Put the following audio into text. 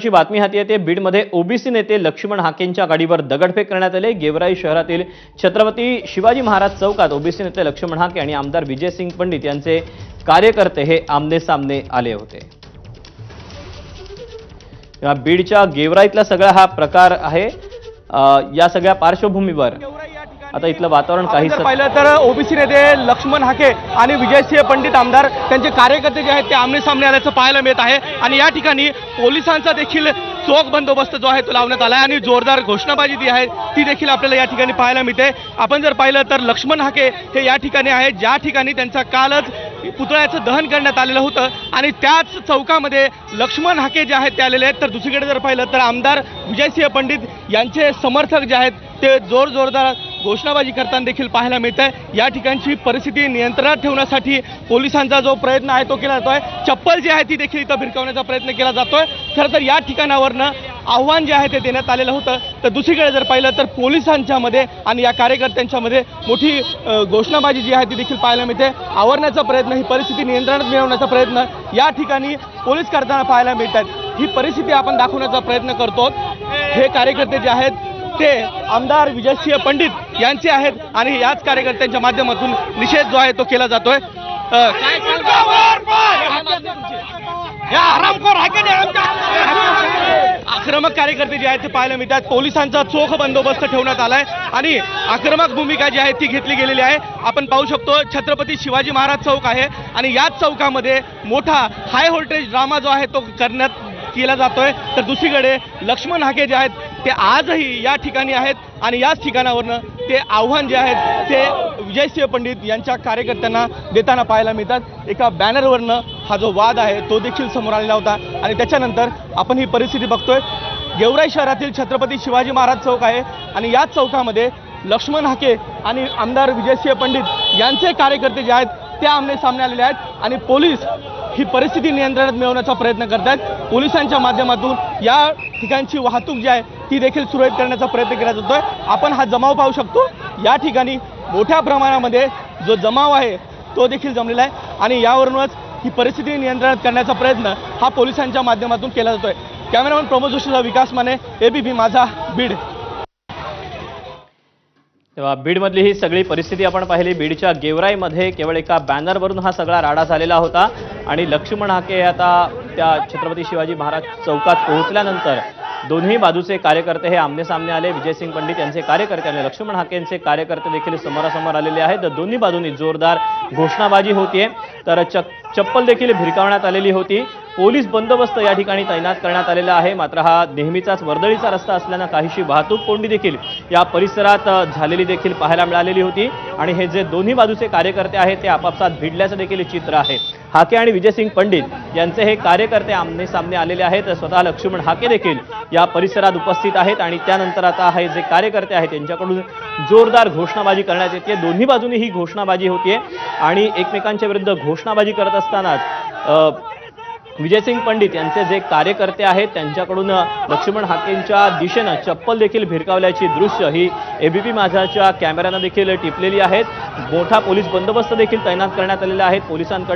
ची बातमी हाती येते। बीडमध्ये ओबीसी नेते लक्ष्मण हाकेंच्या गाडीवर दगडफेक करण्यात आले। गेवराई शहरातील छत्रपती शिवाजी महाराज चौकात ओबीसी नेते लक्ष्मण हाके आणि आमदार विजयसिंग पंडित यांचे कार्यकर्ते हे आमने सामने आले होते। या बीडच्या गेवराईतला सगळा हा प्रकार आहे। या सगळ्या पार्श्वभूमीवर आता इथलं वातावरण काहीच पाहिलं तर ओबीसी नेते लक्ष्मण हाके आणि विजयसिंह पंडित आमदार त्यांचे कार्यकर्ते जे आहेत ते आमने सामने आल्याचं पाहायला मिळत आहे। आणि या ठिकाणी पोलिसांचा देखील चोख बंदोबस्त जो आहे तो लावण्यात आला आहे आणि जोरदार घोषणाबाजी जी आहे ती देखील आपल्याला या ठिकाणी पाहायला मिळते। आपण जर पाहिलं तर लक्ष्मण हाके हे या ठिकाणी आहेत ज्या ठिकाणी त्यांचा कालच पुतळ्याचं दहन करण्यात आलेलं होतं आणि त्याच चौकामध्ये लक्ष्मण हाके जे आहेत ते आलेले आहेत। तर दुसरीकडे जर पाहिलं तर आमदार विजयसिंह पंडित यांचे समर्थक जे आहेत ते जोरदार घोषणाबाजी करताना देखील पाहायला मिळत आहे। या ठिकाणची परिस्थिती नियंत्रणात ठेवण्यासाठी पोलिसांचा जो प्रयत्न आहे तो केला जातोय। चप्पल जी आहे ती देखील इथं भिरकावण्याचा प्रयत्न केला जातोय। खरं तर या ठिकाणावरनं आव्हान जे आहे ते देण्यात आलेलं होतं। तर दुसरीकडे जर पाहिलं तर पोलिसांच्या मध्ये आणि या कार्यकर्त्यांच्या मध्ये मोठी घोषणाबाजी जी आहे ती देखील पाहायला मिळते। आवरण्याचा प्रयत्न, ही परिस्थिती नियंत्रणात मिळवण्याचा प्रयत्न या ठिकाणी पोलीस करताना पाहायला मिळतात। ही परिस्थिती आपण दाखवण्याचा प्रयत्न करतो। हे कार्यकर्ते जे आहेत ते आमदार विजयसिंह पंडित यांचे आहेत आणि याच कार्यकर्त्यांच्या माध्यमातून निषेध जो आहे तो केला जातोय। आक्रमक कार्यकर्ते जे आहेत ते पाहायला मिळतात। पोलिसांचा चोख बंदोबस्त ठेवण्यात आलाय आणि आक्रमक भूमिका जी आहे ती घेतली गेलेली आहे। आपण पाहू शकतो छत्रपती शिवाजी महाराज चौक आहे आणि याच चौकामध्ये मोठा हाय व्होल्टेज ड्रामा जो आहे तो केला जातोय। तर दुसरीकडे लक्ष्मण हाके जे आहेत ते आजही या ठिकाणी आहेत आणि याच ठिकाणावरनं ते आव्हान जे आहेत ते विजयसिंह पंडित यांच्या कार्यकर्त्यांना देताना पाहायला मिळतात। एका बॅनरवरनं हा जो वाद आहे तो देखील समोर आलेला होता आणि त्याच्यानंतर आपण ही परिस्थिती बघतोय। गेवराई शहरातील छत्रपती शिवाजी महाराज चौक आहे आणि याच चौकामध्ये लक्ष्मण हाके आणि आमदार विजयसिंह पंडित यांचे कार्यकर्ते जे आहेत ते आमने सामने आलेले आहेत आणि पोलीस ही परिस्थिती नियंत्रणात मिळवण्याचा प्रयत्न करत आहेत। पोलिसांच्या माध्यमातून या ठिकाणची वाहतूक जी आहे ती देखील सुरळीत करण्याचा प्रयत्न केला जातोय। आपण हा जमाव पाहू शकतो। या ठिकाणी मोठ्या प्रमाणामध्ये जो जमाव आहे तो देखील जमलेला आहे आणि यावरूनच ही परिस्थिती नियंत्रणात करण्याचा प्रयत्न हा पोलिसांच्या माध्यमातून केला जातोय। कॅमेरामन प्रमोद जोशीसह विकास माने, एबीपी माझा, बीड। तेव्हा बीडमधली ही सगळी परिस्थिती आपण पाहिली। बीडच्या गेवराईमध्ये केवळ एका बॅनरवरून हा सगळा राडा झालेला होता आणि लक्ष्मण हाके आता त्या छत्रपती शिवाजी महाराज चौकात पोहोचल्यानंतर दोन्ही बाजूचे कार्यकर्ते हे आमने सामने आले। विजयसिंग पंडित यांचे कार्यकर्ते आणि लक्ष्मण हाकेंचे कार्यकर्ते देखील समोरासमोर आलेले आहेत। दोन्ही बाजूंनी जोरदार घोषणाबाजी होतीये। तर चप्पल देखील भिरकावण्यात आलेली होती। पोलीस बंदोबस्त या ठिकाणी तैनात करण्यात आलेला आहे। मात्र हा नेहमीचाच वर्दळीचा रस्ता असल्यानं काहीशी वाहतूक कोंडी देखील या परिसरात झालेली देखील पाहायला मिळालेली होती आणि हे जे दोन्ही बाजूचे कार्यकर्ते आहेत ते आपापसात भिडल्याचं देखील चित्र आहे। हाके आणि विजयसिंग पंडित यांचे हे कार्यकर्ते आमने सामने आलेले आहेत। स्वतः लक्ष्मण हाके देखील या परिसरात उपस्थित आहेत आणि त्यानंतर आता हे जे कार्यकर्ते आहेत त्यांच्याकडून जोरदार घोषणाबाजी करण्यात येते। दोन्ही बाजूंनी ही घोषणाबाजी होतीये आणि एकमेकांच्या विरुद्ध घोषणाबाजी करत असतानाच विजयसिंग पंडित यांचे जे कार्यकर्ते आहेत त्यांच्याकडून लक्ष्मण हाकेंच्या दिशेनं चप्पल देखील भिरकावल्याची दृश्य ही एबीपी माझाच्या कॅमेऱ्यानं देखील टिपलेली आहेत। मोठा पोलीस बंदोबस्त देखील तैनात करण्यात आलेला आहे। पोलिसांकडे